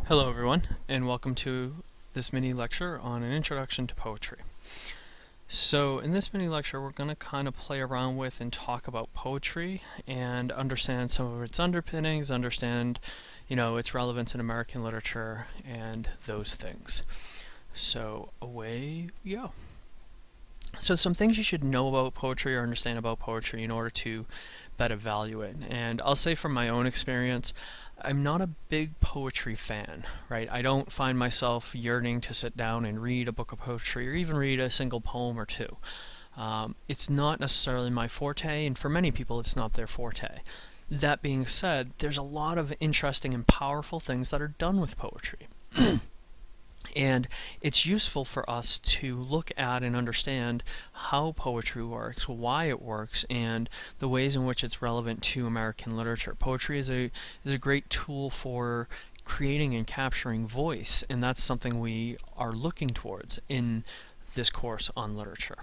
Hello everyone, and welcome to this mini lecture on an introduction to poetry. So in this mini lecture we're going to kind of play around with and talk about poetry and understand some of its underpinnings, understand its relevance in American literature and those things. So away we go. So some things you should know about poetry or understand about poetry in order to better value it. And I'll say from my own experience, I'm not a big poetry fan, right? I don't find myself yearning to sit down and read a book of poetry or even read a single poem or two. It's not necessarily my forte, and for many people it's not their forte. That being said, there's a lot of interesting and powerful things that are done with poetry. And it's useful for us to look at and understand how poetry works, why it works, and the ways in which it's relevant to American literature. Poetry is a great tool for creating and capturing voice, and that's something we are looking towards in this course on literature.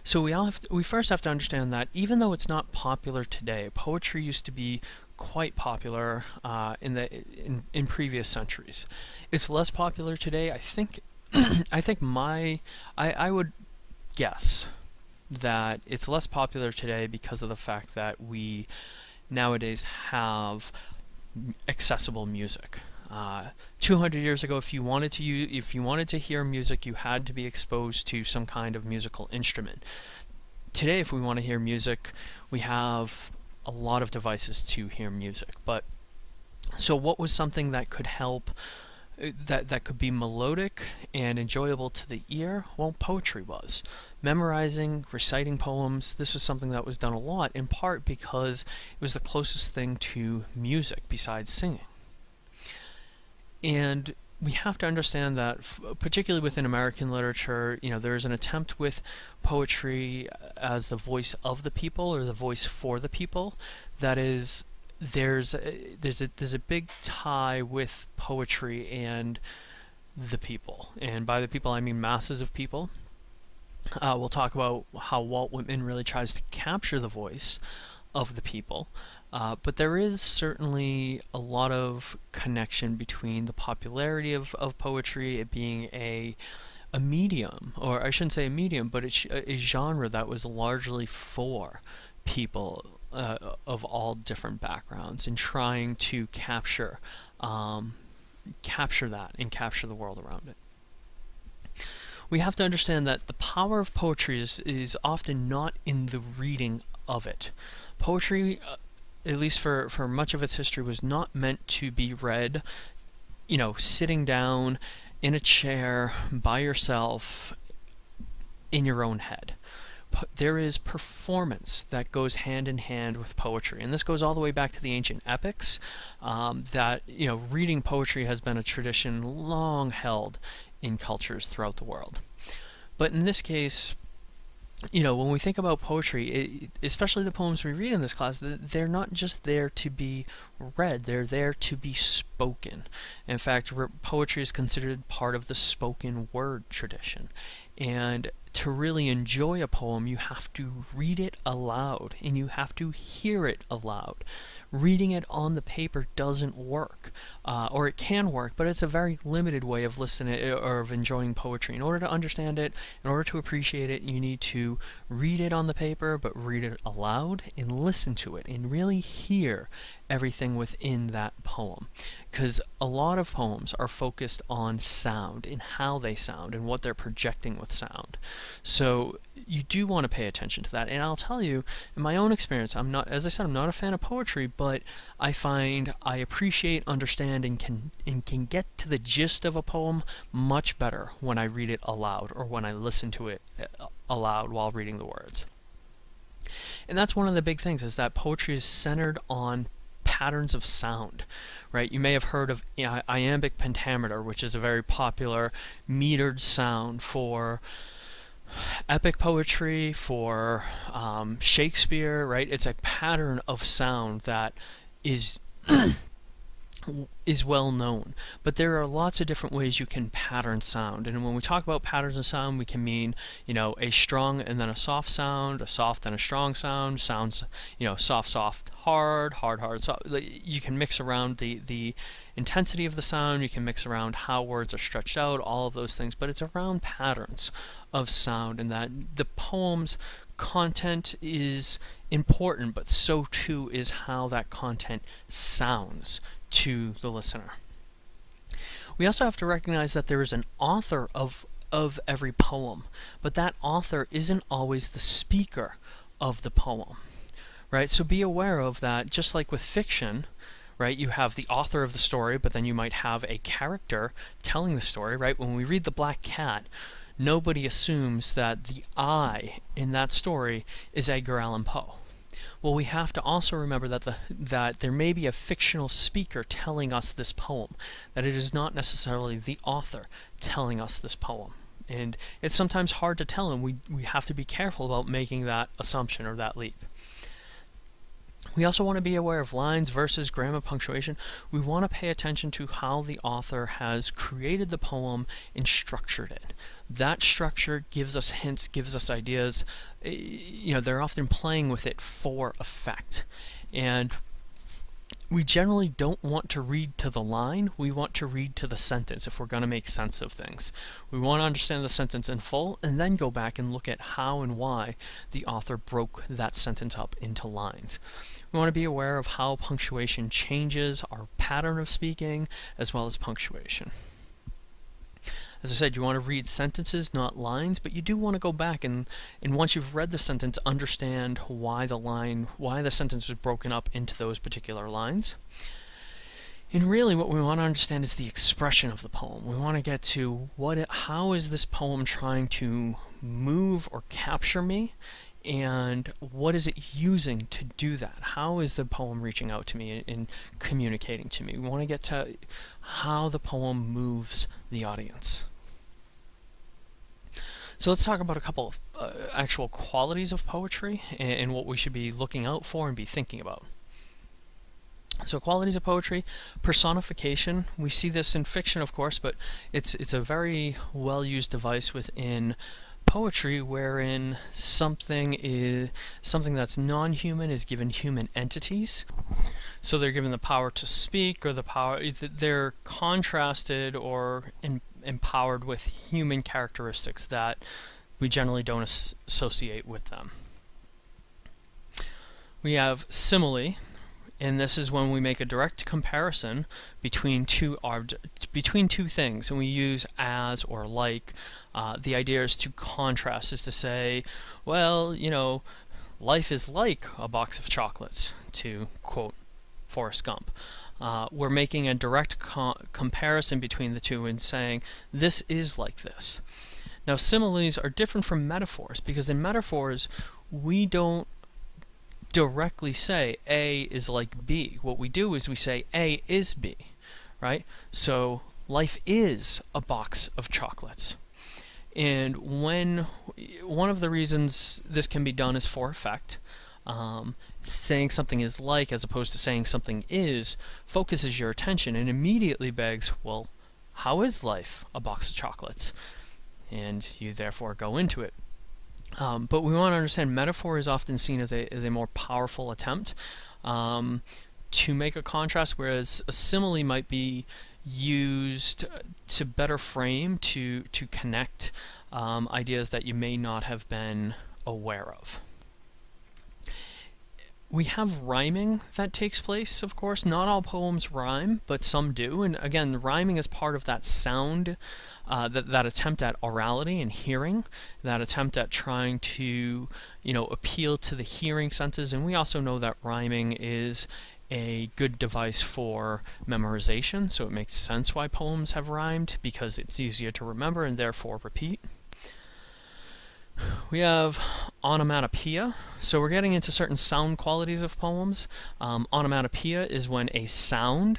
So we first have to understand that even though it's not popular today, poetry used to be quite popular in previous centuries. It's less popular today. I think I would guess that it's less popular today because of the fact that we nowadays have accessible music. 200 years ago, if you wanted to hear music, you had to be exposed to some kind of musical instrument. Today, if we want to hear music, we have a lot of devices to hear music. But so what was something that could help, that could be melodic and enjoyable to the ear? Well, poetry was. Memorizing, reciting poems, this was something that was done a lot, in part because it was the closest thing to music besides singing. And we have to understand that, particularly within American literature, there's an attempt with poetry as the voice of the people or the voice for the people. That is, there's a big tie with poetry and the people, and by the people I mean masses of people. We'll talk about how Walt Whitman really tries to capture the voice of the people. But there is certainly a lot of connection between the popularity of poetry, it being a medium, or I shouldn't say a medium, but a genre that was largely for people of all different backgrounds, and trying to capture that and capture the world around it. We have to understand that the power of poetry is often not in the reading of it. Poetry, at least for much of its history, was not meant to be read, sitting down in a chair by yourself in your own head. There is performance that goes hand in hand with poetry, and this goes all the way back to the ancient epics. That reading poetry has been a tradition long held in cultures throughout the world. But in this case, when we think about poetry, especially the poems we read in this class, they're not just there to be read, they're there to be spoken. In fact, poetry is considered part of the spoken word tradition. And to really enjoy a poem, you have to read it aloud, and you have to hear it aloud. Reading it on the paper doesn't work, or it can work, but it's a very limited way of listening or of enjoying poetry. In order to understand it, in order to appreciate it, you need to read it on the paper, but read it aloud and listen to it and really hear everything within that poem. Because a lot of poems are focused on sound and how they sound and what they're projecting with sound. So you do want to pay attention to that. And I'll tell you, in my own experience, I'm not a fan of poetry, but I find I appreciate, understand, and can get to the gist of a poem much better when I read it aloud or when I listen to it aloud while reading the words. And that's one of the big things, is that poetry is centered on patterns of sound, right? You may have heard of iambic pentameter, which is a very popular metered sound for epic poetry, for Shakespeare, right? It's a pattern of sound that is is well known, but there are lots of different ways you can pattern sound. And when we talk about patterns of sound, we can mean, a strong and then a soft sound, a soft and a strong sound, sounds, soft, soft, hard, hard, hard, soft. You can mix around the intensity of the sound, you can mix around how words are stretched out, all of those things, but it's around patterns of sound, and that the poem's content is important, but so too is how that content sounds to the listener. We also have to recognize that there is an author of every poem, but that author isn't always the speaker of the poem, right? So be aware of that. Just like with fiction, right, you have the author of the story, but then you might have a character telling the story, right? When we read The Black Cat, nobody assumes that the I in that story is Edgar Allan Poe. Well, we have to also remember that there may be a fictional speaker telling us this poem, that it is not necessarily the author telling us this poem. And it's sometimes hard to tell, and we have to be careful about making that assumption or that leap. We also want to be aware of lines, verses, grammar, punctuation. We want to pay attention to how the author has created the poem and structured it. That structure gives us hints, gives us ideas. They're often playing with it for effect. And we generally don't want to read to the line, we want to read to the sentence if we're going to make sense of things. We want to understand the sentence in full and then go back and look at how and why the author broke that sentence up into lines. We want to be aware of how punctuation changes our pattern of speaking as well as punctuation. As I said, you want to read sentences, not lines, but you do want to go back and once you've read the sentence, understand why the sentence was broken up into those particular lines. And really what we want to understand is the expression of the poem. We want to get to how is this poem trying to move or capture me, and what is it using to do that? How is the poem reaching out to me and communicating to me? We want to get to how the poem moves the audience. So let's talk about a couple of actual qualities of poetry and what we should be looking out for and be thinking about. So qualities of poetry, personification. We see this in fiction, of course, but it's a very well-used device within poetry, wherein something that's non-human is given human entities. So they're given the power to speak, or they're contrasted or empowered with human characteristics that we generally don't associate with them. We have simile, and this is when we make a direct comparison between two things, and we use as or like. The idea is to contrast, is to say, well, life is like a box of chocolates, to quote Forrest Gump. We're making a direct comparison between the two and saying, this is like this. Now, similes are different from metaphors, because in metaphors, we don't directly say A is like B. What we do is we say A is B, right? So life is a box of chocolates. And one of the reasons this can be done is for effect. Saying something is like as opposed to saying something is focuses your attention and immediately begs, well, how is life a box of chocolates? And you therefore go into it. But we want to understand metaphor is often seen as a more powerful attempt to make a contrast, whereas a simile might be used to better frame, to connect ideas that you may not have been aware of. We have rhyming that takes place, of course. Not all poems rhyme, but some do. And again, rhyming is part of that sound, that attempt at orality and hearing, that attempt at trying to, appeal to the hearing senses. And we also know that rhyming is a good device for memorization, so it makes sense why poems have rhymed, because it's easier to remember and therefore repeat. We have onomatopoeia. So we're getting into certain sound qualities of poems. Onomatopoeia is when a sound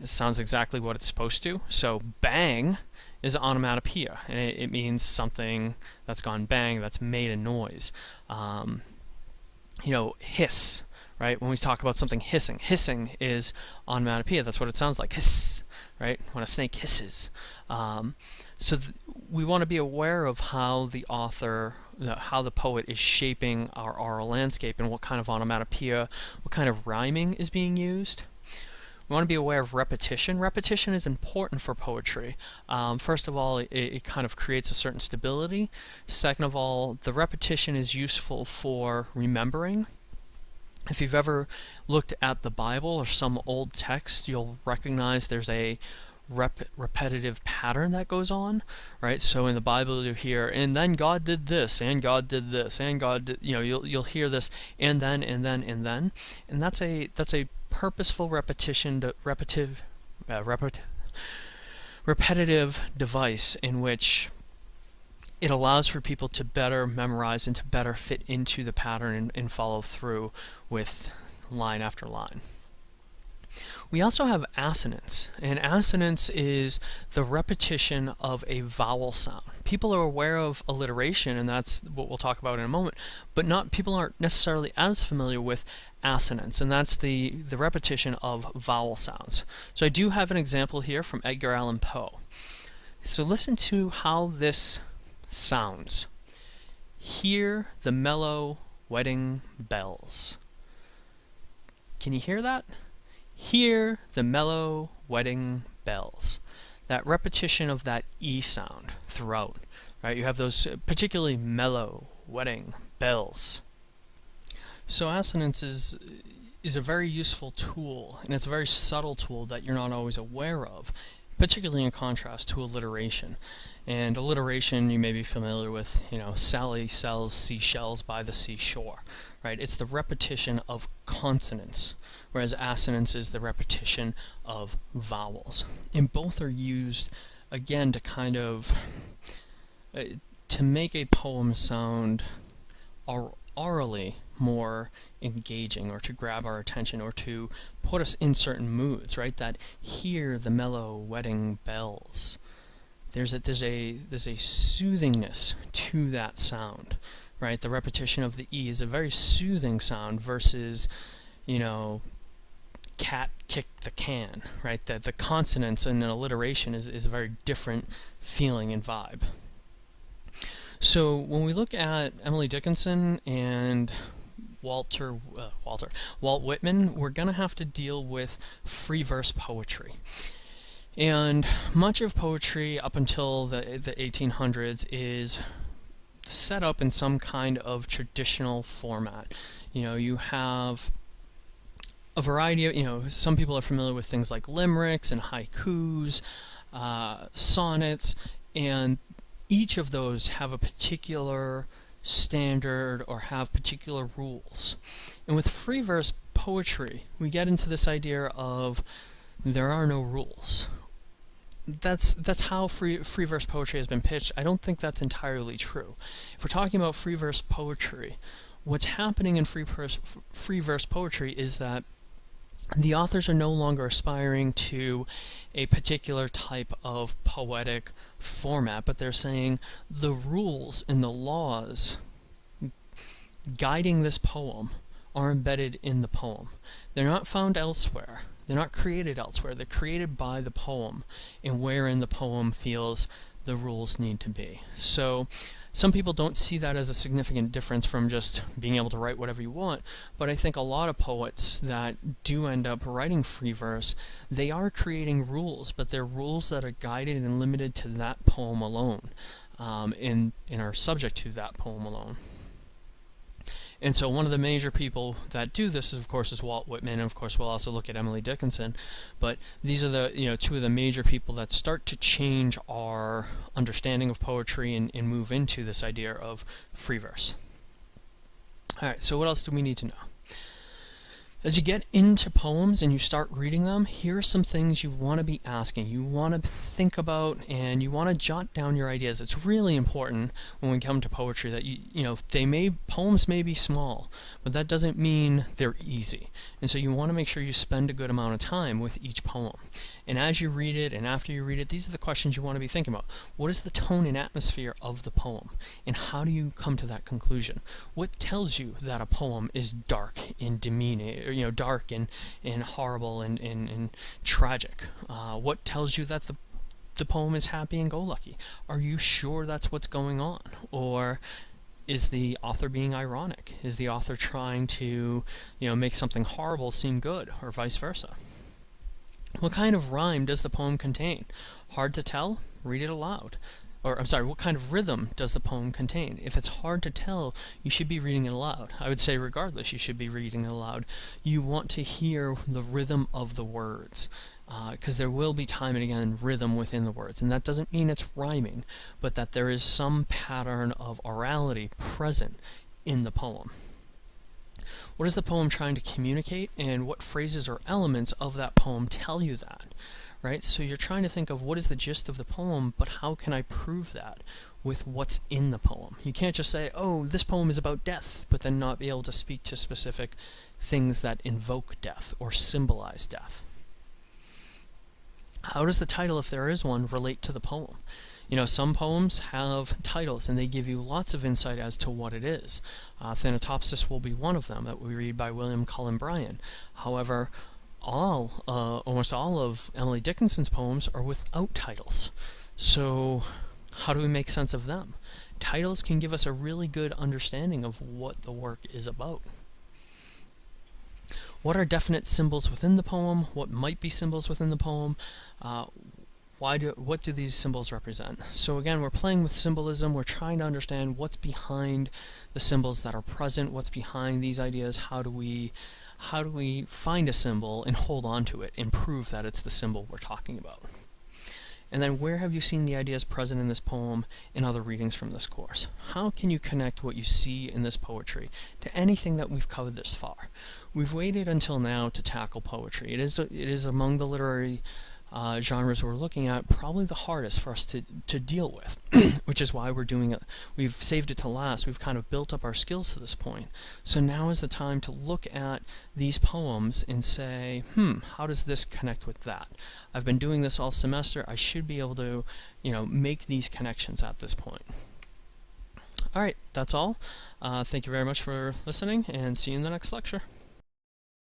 sounds exactly what it's supposed to. So bang is onomatopoeia, and it means something that's gone bang, that's made a noise. Hiss, right? When we talk about something hissing, hissing is onomatopoeia. That's what it sounds like, hiss, right? When a snake hisses. So we want to be aware of how the author, how the poet is shaping our oral landscape and what kind of onomatopoeia, what kind of rhyming is being used. We want to be aware of repetition. Repetition is important for poetry. First of all, it kind of creates a certain stability. Second of all, the repetition is useful for remembering. If you've ever looked at the Bible or some old text, you'll recognize there's a repetitive pattern that goes on, right? So in the Bible you hear, and then God did this, and God did this, and God did, you'll hear this, and then, and then, and then, and that's a purposeful repetitive device in which it allows for people to better memorize and to better fit into the pattern and follow through with line after line. We also have assonance, and assonance is the repetition of a vowel sound. People are aware of alliteration, and that's what we'll talk about in a moment, but people aren't necessarily as familiar with assonance, and that's the repetition of vowel sounds. So I do have an example here from Edgar Allan Poe. So listen to how this sounds. Hear the mellow wedding bells. Can you hear that? Hear the mellow wedding bells. That repetition of that E sound throughout, right? You have those particularly mellow wedding bells. So assonance is a very useful tool, and it's a very subtle tool that you're not always aware of, particularly in contrast to alliteration. And alliteration, you may be familiar with, Sally sells seashells by the seashore, right? It's the repetition of consonants, whereas assonance is the repetition of vowels. And both are used, again, to kind of, to make a poem sound orally more engaging, or to grab our attention, or to put us in certain moods, right? That hear the mellow wedding bells. There's a soothingness to that sound, right? The repetition of the E is a very soothing sound versus, cat kicked the can, right? The consonants in an alliteration is a very different feeling and vibe. So when we look at Emily Dickinson and Walt Whitman, we're going to have to deal with free verse poetry. And much of poetry up until the 1800s is set up in some kind of traditional format. You have a variety of, some people are familiar with things like limericks and haikus, sonnets, and each of those have a particular standard or have particular rules. And with free verse poetry, we get into this idea of there are no rules. That's how free verse poetry has been pitched. I don't think that's entirely true. If we're talking about free verse poetry, what's happening in free verse poetry is that the authors are no longer aspiring to a particular type of poetic format, but they're saying the rules and the laws guiding this poem are embedded in the poem. They're not found elsewhere. They're not created elsewhere. They're created by the poem and wherein the poem feels the rules need to be. So some people don't see that as a significant difference from just being able to write whatever you want, but I think a lot of poets that do end up writing free verse, they are creating rules, but they're rules that are guided and limited to that poem alone, and are subject to that poem alone. And so one of the major people that do this, of course, is Walt Whitman, and of course we'll also look at Emily Dickinson, but these are the two of the major people that start to change our understanding of poetry and move into this idea of free verse. Alright, so what else do we need to know? As you get into poems and you start reading them, here are some things you want to be asking, you want to think about, and you want to jot down your ideas. It's really important when we come to poetry that poems may be small, but that doesn't mean they're easy. And so you want to make sure you spend a good amount of time with each poem. And as you read it and after you read it, these are the questions you want to be thinking about. What is the tone and atmosphere of the poem? And how do you come to that conclusion? What tells you that a poem is dark and demeaning, dark and horrible and tragic? What tells you that the poem is happy and go-lucky? Are you sure that's what's going on? Or is the author being ironic? Is the author trying to, make something horrible seem good, or vice versa? What kind of rhyme does the poem contain? Hard to tell? Read it aloud. What kind of rhythm does the poem contain? If it's hard to tell, you should be reading it aloud. I would say regardless, you should be reading it aloud. You want to hear the rhythm of the words, because there will be time and again rhythm within the words. And that doesn't mean it's rhyming, but that there is some pattern of orality present in the poem. What is the poem trying to communicate, and what phrases or elements of that poem tell you that? Right? So you're trying to think of what is the gist of the poem, but how can I prove that with what's in the poem? You can't just say, oh, this poem is about death, but then not be able to speak to specific things that invoke death or symbolize death. How does the title, if there is one, relate to the poem? Some poems have titles and they give you lots of insight as to what it is. Thanatopsis will be one of them that we read by William Cullen Bryant. However, almost all of Emily Dickinson's poems are without titles. So how do we make sense of them? Titles can give us a really good understanding of what the work is about. What are definite symbols within the poem? What might be symbols within the poem? What do these symbols represent? So again, we're playing with symbolism. We're trying to understand what's behind the symbols that are present, what's behind these ideas. How do we find a symbol and hold on to it and prove that it's the symbol we're talking about? And then where have you seen the ideas present in this poem in other readings from this course? How can you connect what you see in this poetry to anything that we've covered this far? We've waited until now to tackle poetry. It is among the literary genres we're looking at probably the hardest for us to deal with, which is why we're doing it. We've saved it to last. We've kind of built up our skills to this point. So now is the time to look at these poems and say, how does this connect with that? I've been doing this all semester. I should be able to, make these connections at this point. All right, that's all. Thank you very much for listening, and see you in the next lecture.